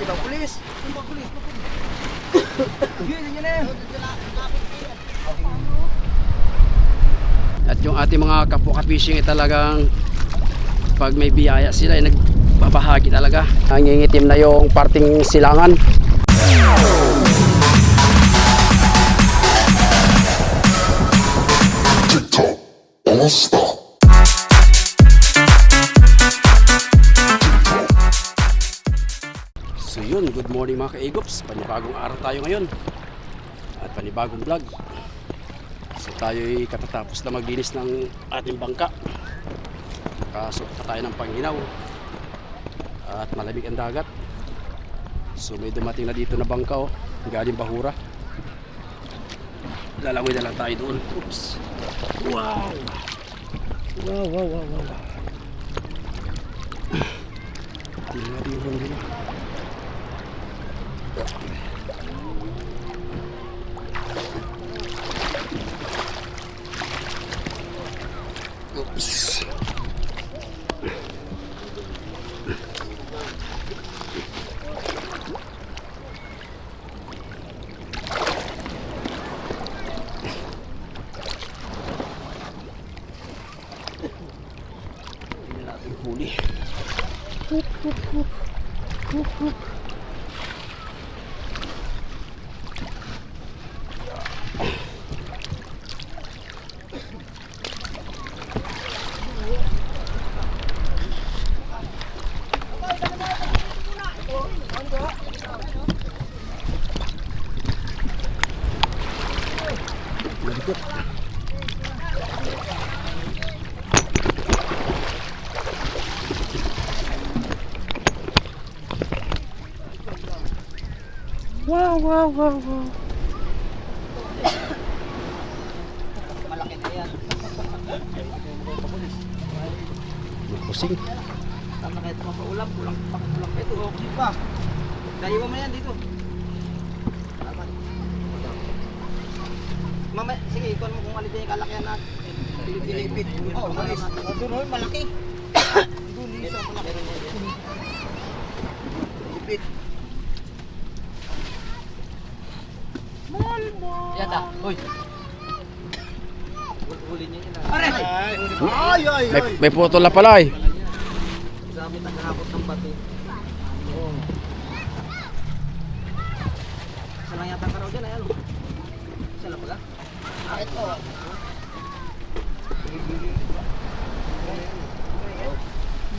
bang pulis? Ano bang pulis? Yun na. At yung ating mga kapwa-fishing ay talagang pag may biyaya sila ay nagbabahagi talaga. Nangingitim na yung parting silangan. TikTok, don't stop. So yun, good morning mga ka-egops. Panibagong araw tayo ngayon at panibagong vlog. So tayo'y katatapos na maglinis ng ating bangka. Nakasuot pa tayo ng panghinaw at malamig ang dagat. So may dumating na dito na bangka, oh, galing Bahura. Lalangoy na lang tayo doon. Oops. Wow. Wow. Tingnan natin yung nila. Oops. Huli. Wow. Malaki na yan. Pusing. Tama kahit mapaulam, kulang pa ito. Okay pa. Daiwa mo yan dito. Mama, sige, ikaw mo kung alin yung kalakyan natin. Pilipit. Oo, malis. Doon, malaki. Doon, isa malaki. Pilipit. Yata. Hoy. Huli niya yun. Ay. May putol na pala eh. Sabi tagahapot ng pati. Oo. Isa lang yata ka raw dyan, ayan. Isa lang pala. Ito.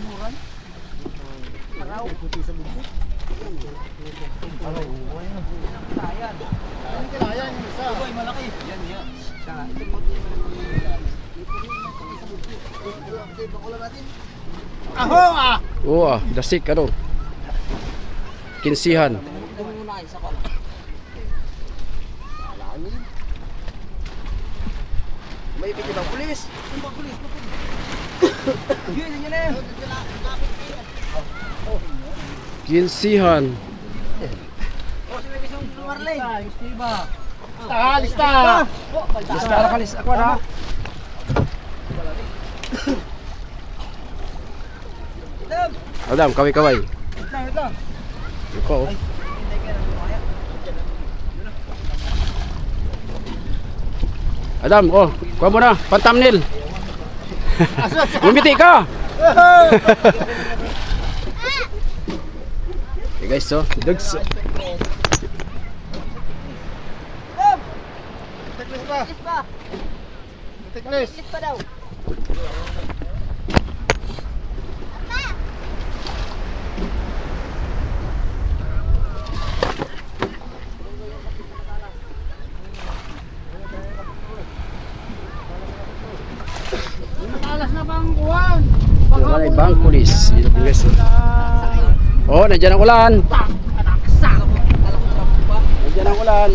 Muran? Maraw. Puti sa bubuk. Maraw. Ayan. Ayan yung isa. Uy, malaki. Yan. Saka, ito mo. Aho ah! Oo dasik ano. Kinsihan. May piti bang pulis? Ano bang pulis? Yun na. Kinsihan. Oh, si may isang Marley. Lista. Lista kalis ako na. Adam, kaway. Wait lang. Iko. Adam, kuha mo na, pan-thumbnail. Bumiti ka. Okay guys, so, dogs. Tiklis pa daw. Alas na bang kuwan? Yung ay bangkulis. Dito po guys. Oh, nandiyan ang ulan. Nandiyan ang ulan.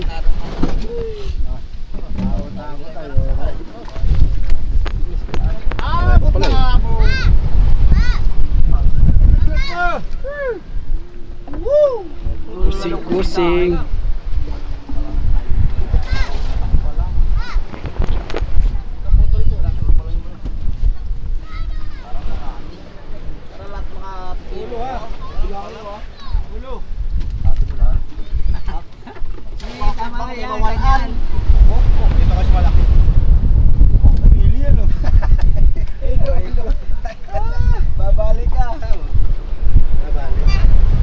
Kusing. mawalaan. Ito kasi malaki. Pili yan o. Babalik ka. Babalik.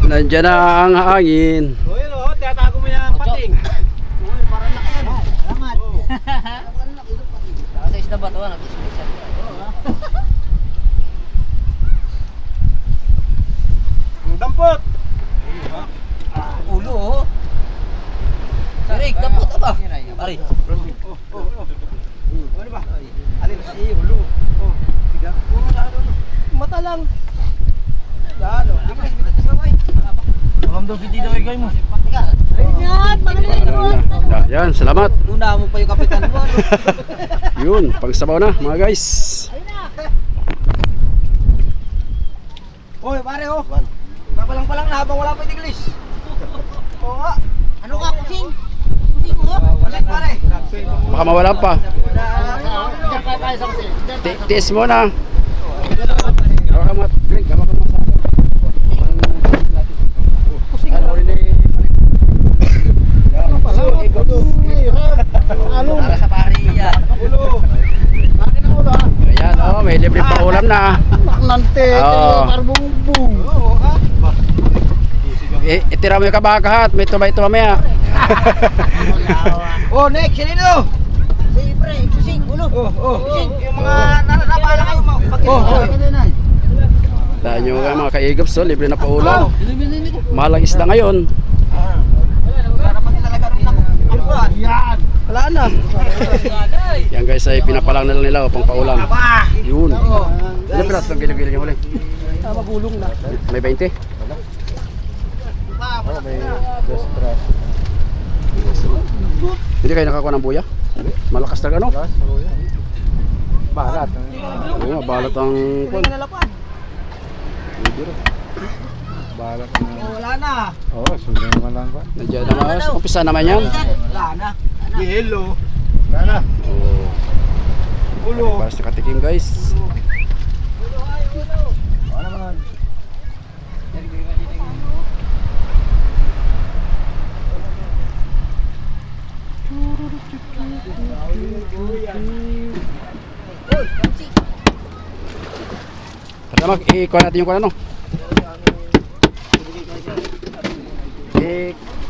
Nandiyan na ang hangin. O yun o, tiyatago mo yan ang pating. Uy, parang laki yan. Salamat. Oo. Sa isda ba ito? Nag-ismisan ka. Ang dampot. Ulo, oh. Rick, dapat ba? Pare. Ano ba? Alin sa iyo, ulo. Oh, tiga. Puro sa ano. Mata lang. Ano? Di ka isbitan sa sabay. Alam daw si Tito Igay mo. Teka. Yan, magaling na. Yan, salamat. Una mo pa yung kapitan mo. ano? Yun, pangsabaw na mga guys. Oy, pare oh. Papalang-palang na habang wala pa yung English. Oo nga. Ano ka, kusing? Kusing mo? Balik pare. Baka mawala pa. Tiis mo na. Baka mag-blink, baka masakot. Ano ulit Ano? Para sa pari yan. Ulo. Ayan, oh, may libre pa ulam na. Nante. Oo. Parbumbong. Oo ha. Itira mo yung kabakahat, may tumay ito mamaya. Oh, next, sinino? Siyempre, kusing, ulo. Oh. Kusing, yung mga nananabala kayo. Dahil nyo mga kaigops, so, libre na pa ulam. Mahal ang isda ngayon. Dapat talaga rin ako. Yan. Wala na. Yan guys ay pinapalang na lang nila pang paulam. Yun. Ilan piraso ang gilid-gilid yung huli? Magulong na. May 20? Hindi kayo nakakuha ng buya? Malakas talaga no? Balat. Oo nga, balat ang kwan. Nalapad. Balat. Wala na. Oo, sundan naman lang ba? Nandiyan naman, umpisa naman yan. Wala na. Yellow. Wala. Oo. Ulo. Para sa katikim guys. Ano naman? Tama, ikuha natin yung kwan ano.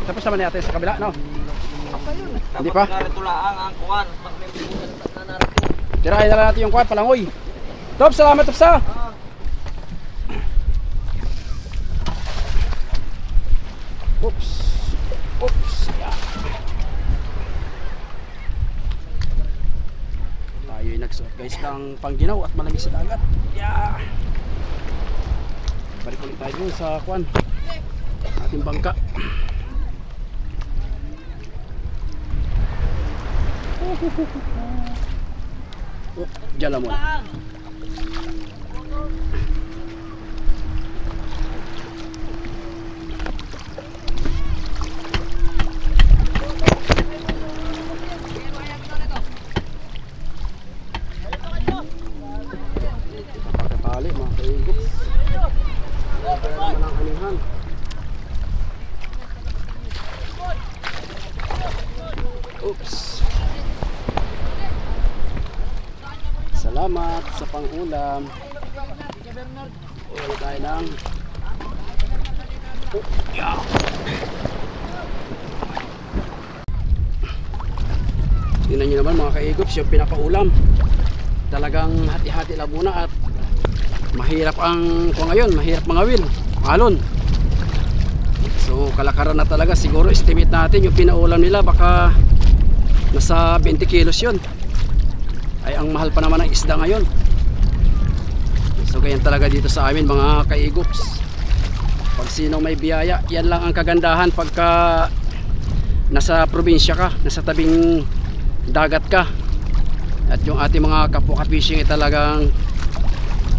Tapos naman natin sa kabila, no? Hindi pa? Naritulaang ang kuwan. Tirahin na lang natin yung kwan, palangoy. Top, salamat Top sa. Oops. Oops. Yeah. Tayo'y nagsuot guys ng pangginaw at malamig sa dagat. Yeah. Balik ulit tayo dun sa kwan. Ating bangka. Oh, diyan lang muna. Napakatali mga kaigups. Kaya naman ang anihan. Oops. Salamat sa pang-ulam. Uwi tayo ng yeah. Tingnan nyo naman mga kaigops yung pinapaulam. Talagang hati-hati lang muna at mahirap ang kung ngayon, mahirap mangawin, alon. So kalakaran na talaga, siguro estimate natin yung pinaulam nila baka nasa 20 kilos yun. Ay ang mahal pa naman ng isda ngayon. So ganyan talaga dito sa amin mga kaigops. Pag sino may biyaya, yan lang ang kagandahan pagka nasa probinsya ka, nasa tabing dagat ka. At yung ating mga kapwa fishing ay talagang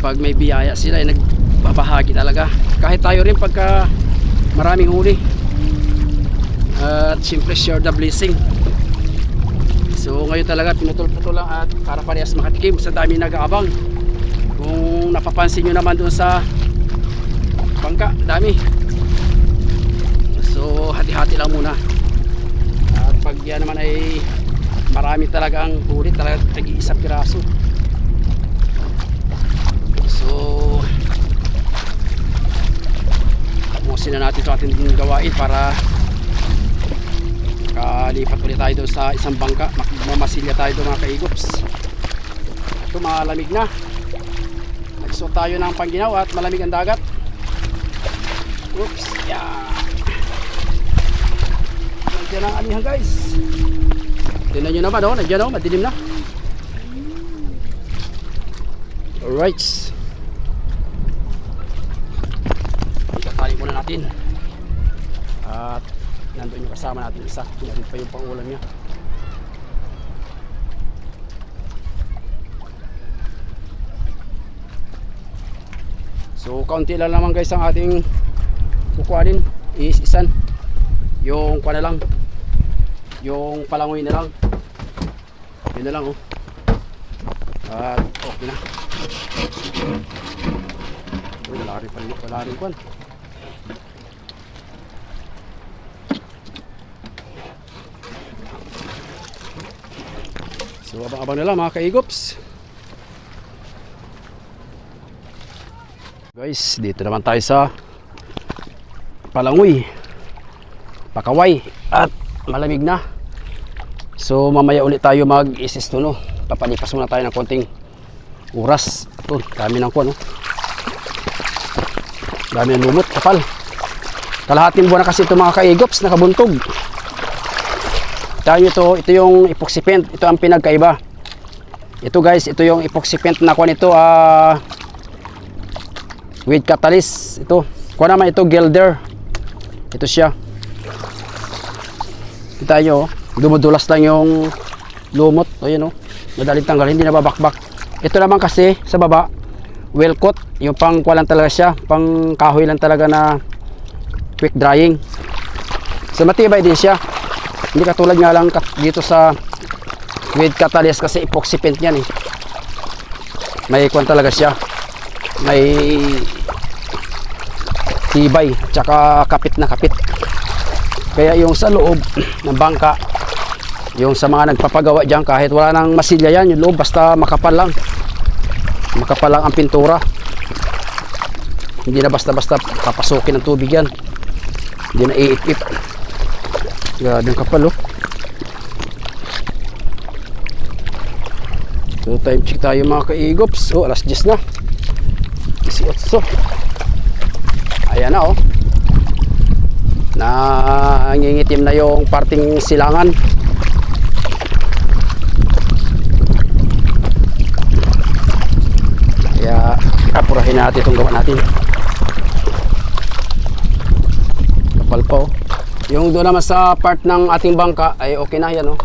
pag may biyaya sila ay nagbabahagi talaga. Kahit tayo rin pagka maraming huli. At siyempre share the blessing. So ngayon talaga pinutol-putol lang at para parehas makatikim sa dami nag-aabang. Kung napapansin nyo naman doon sa bangka, dami. So hati-hati lang muna. At pag yan naman ay marami talaga ang huli, talaga tag-iisang piraso. So tapusin na natin ito ating gawain para kalipat ulit tayo doon sa isang bangka. Mamasilya tayo doon mga kaigops. Ito malamig na, nagsuot tayo ng pangginaw at malamig ang dagat. Oops, yeah. Nandiyan ang anihan guys. Tignan nyo naman, oh, nandiyan, oh, madilim na. Alright, itatali muna natin. At nandun yung kasama natin isa, pinalit pa yung pangulam niya. So kaunti lang naman guys ang ating kukuhanin, iisan yung kuha na lang, yung palangoy na lang, yun na lang, oh. At okay na. Uy, wala rin kwan. So abang-abang na lang mga kaigops. Guys, dito naman tayo sa palangoy, pakaway, at malamig na. So mamaya ulit tayo mag-isisto, no? Papalipas muna tayo ng konting oras. Ito, dami ng kuwan, no? Dami ng lumot, kapal. Kalahating buwan na kasi ito mga kaigops, nakabuntog. Tayo ito yung epoxy paint. Ito ang pinagkaiba. Ito guys, ito yung epoxy paint na kuwan ito, with catalyst. Ito, kuwan naman ito, Gelder. Ito siya. Kita nyo, dumudulas lang yung lumot. O yun, oh, madaling tanggal, hindi nababakbak. Ito naman kasi sa baba, well coat, yung pang kuwan lang talaga siya, pang kahoy lang talaga na quick drying. So matibay din siya, hindi katulad nga lang dito sa with catalyst kasi epoxy paint yan, eh. May kuwan talaga siya, may tibay, tsaka kapit na kapit. Kaya yung sa loob ng bangka, yung sa mga nagpapagawa dyan, kahit wala nang masilya yan, yung loob basta makapal lang ang pintura. Hindi na basta-basta papasukin ng tubig yan, hindi na iip-ip. Gadang kapal, oh. So time check tayo mga kaigops. Oh, alas 10 na, 18. Ayan na, oh, nangingitim na yung parting silangan. Kaya apurahin natin itong gawa natin. Kapal pa, oh. Yung doon naman sa part ng ating bangka ay okay na yan, oh.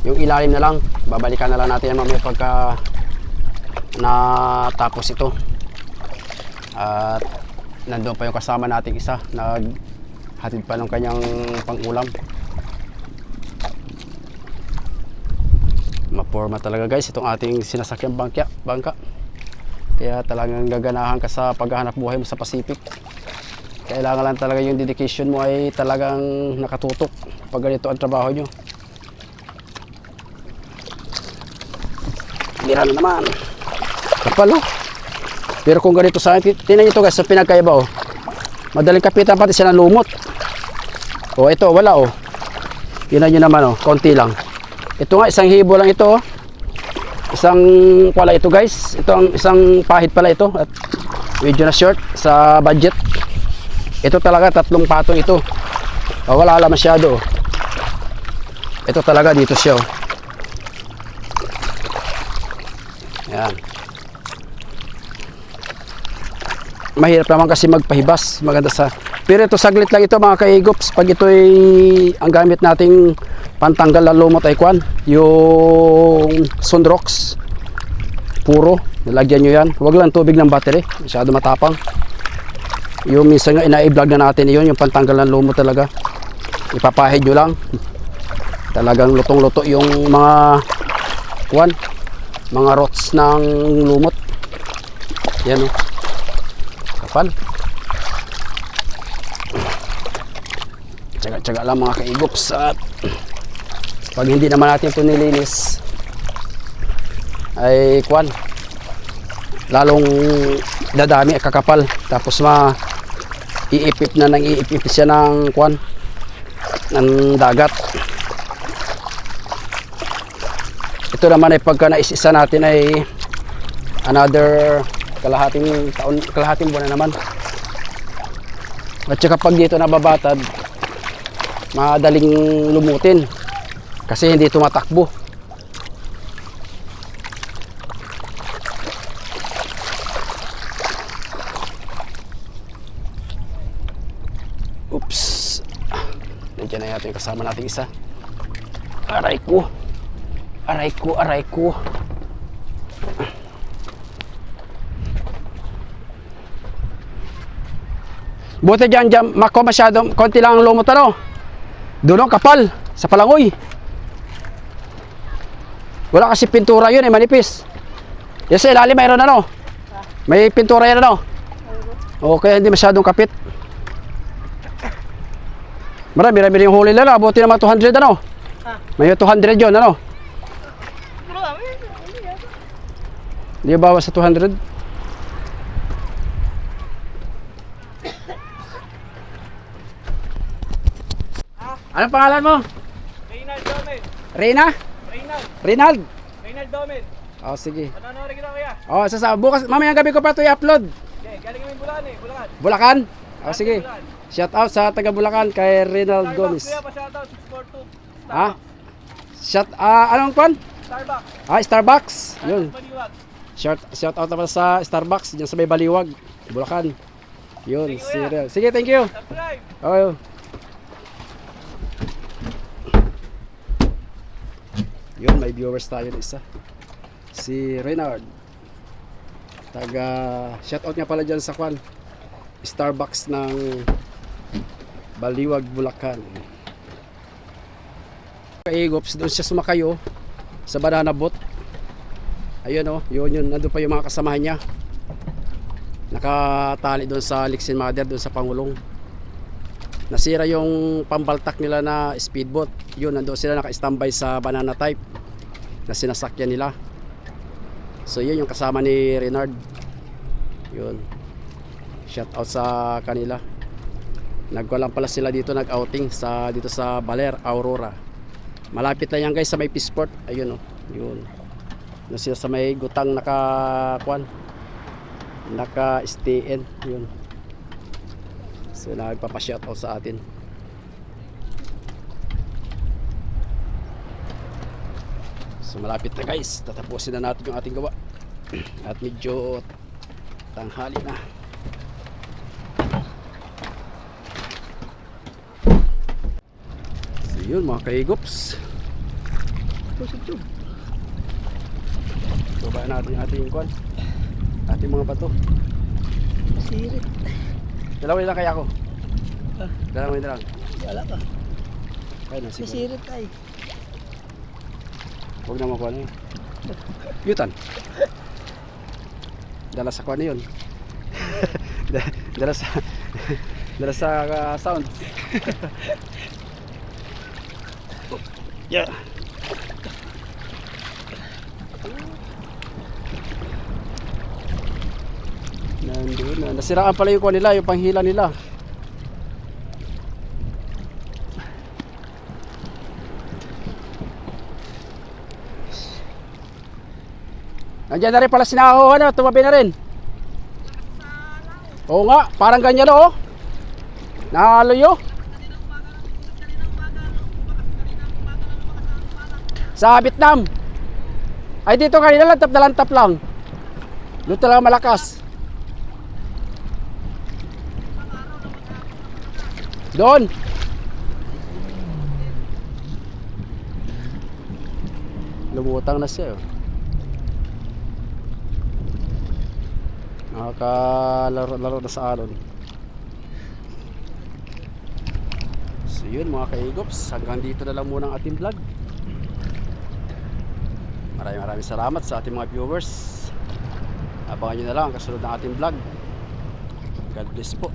Yung ilalim na lang, babalikan na lang natin yan mamaya pagka natapos ito. At nandun pa yung kasama nating isa, naghatid pa ng kanyang pangulam. Maporma talaga guys itong ating sinasakyang bangka. Kaya talagang gaganahan ka sa paghahanap buhay mo sa Pacific. Kailangan lang talaga yung dedication mo ay talagang nakatutok pag ganito ang trabaho nyo. Lira na naman, kapal, oh. Pero kung ganito sa akin, tingnan nyo ito guys, sa pinagkaiba, oh. Madaling kapitan pati siya ng lumot. O ito, wala, oh. Tingnan nyo naman, oh, konti lang. Ito nga, isang hibo lang ito, oh. Isang pala ito guys. Ito ang isang pahit pala ito. At medyo na short sa budget. Ito talaga, 3 patong ito. O, wala lang masyado, oh. Ito talaga, dito siya, oh. Yan. Mahirap naman kasi magpahibas, maganda sa, pero ito saglit lang ito mga kaigops. Pag ito ay ang gamit nating pantanggal ng lumot ay kwan, yung Sunrox puro, nilagyan nyo yan. Huwag lang tubig ng battery, masyado matapang. Yung minsan nga ina-vlog na natin yun, yung pantanggal ng lumot talaga, ipapahid nyo lang, talagang lutong luto yung mga kwan, mga rots ng lumot. Yan, oh, kapal. Tsaga-tsaga lang mga kaigops. At Pag hindi naman natin ito nilinis, ay kwan, lalong dadami at kakapal. Tapos iipip na nang iipip siya ng kwan, ng dagat. Ito naman ay pagka naisisa natin ay another kalahating taon, kalahating buwan na naman. At saka pag dito nababatad, madaling lumutin kasi hindi tumatakbo. Oops. Nandiyan na yata yung kasama nating isa. Aray ko. Aray ko, aray ko. Buti dyan, mako masyadong, konti lang ang lumot ano. Doon kapal, sa palangoy. Wala kasi pintura yun manipis. Yes, ilalim mayroon ano. May pintura yan ano. Okay, hindi masyadong kapit. Marami yung huli nila, buti naman 200 ano. May 200 yun ano. Hindi bawas sa 200. Anong pangalan mo? Reynald Domen. Reyna? Reynald? Reynald Domen. Oh, sige. Panonood kita kuya. Oh, bukas, mamayang gabi ko pa ito i-upload. Okay, galing kami Bulacan Bulacan. Bulacan? Oh, sige. Shout out sa taga Bulacan kay Reynald Gomez. Kuya, pa-shoutout 642. Ha? Anong kwan? Starbucks. Starbucks. Yun. Baliwag. Shout out naman sa Starbucks diyan sa may Baliwag, Bulacan. Yun, sige, thank you. Subscribe. Okay. Yun, may viewers tayo na isa. Si Reynard. Shout out nga pala dyan sa kwan. Starbucks ng Baliwag, Bulacan. Kaigops, doon siya sumakayo sa banana boat. Ayun oh, yun, nandun pa yung mga kasamahan niya. Nakatali doon sa Lixin Mother, doon sa Pangulong. Nasira yung pambaltak nila na speedboat. Yun, nandoon sila naka-standby sa banana type na sinasakyan nila. So yun yung kasama ni Reynard. Yun. Shout out sa kanila. Nagwalang pala sila dito, nag-outing dito sa Baler, Aurora. Malapit lang yan guys sa may Peaceport. Ayun oh, yun. Sila sa may gutang naka-stay-in. Yun. So nagpapa-shoutout sa atin. So malapit na guys, tatapusin na natin yung ating gawa. At medyo tanghali na. So yun mga kaigops. Baba natin yung ating kwan, ating mga bato. Sirit. Dalawin lang kaya ako. Dalawin lang. Wala ka. Kaya na siguro. Sirit ay. Huwag na makuha na yun. Yutan. Dala sa kuha na yun. Dala sa sound. Yeah. Nandun na. Nasiraan pala yung kuha nila, yung panghila nila. Nandiyan na rin pala sinaho, ano, tumabi na rin. Oo nga, parang ganyan oh. Nahaloyo. Sa Vietnam. Ay dito kanina lantap lang. Doon talaga malakas. Doon. Lumutang na siya oh. Nakakalaro na sa alon. So yun mga kaigops, hanggang dito na lang muna ang ating vlog. Maraming salamat sa ating mga viewers. Abangan nyo na lang ang kasunod ng ating vlog. God bless po.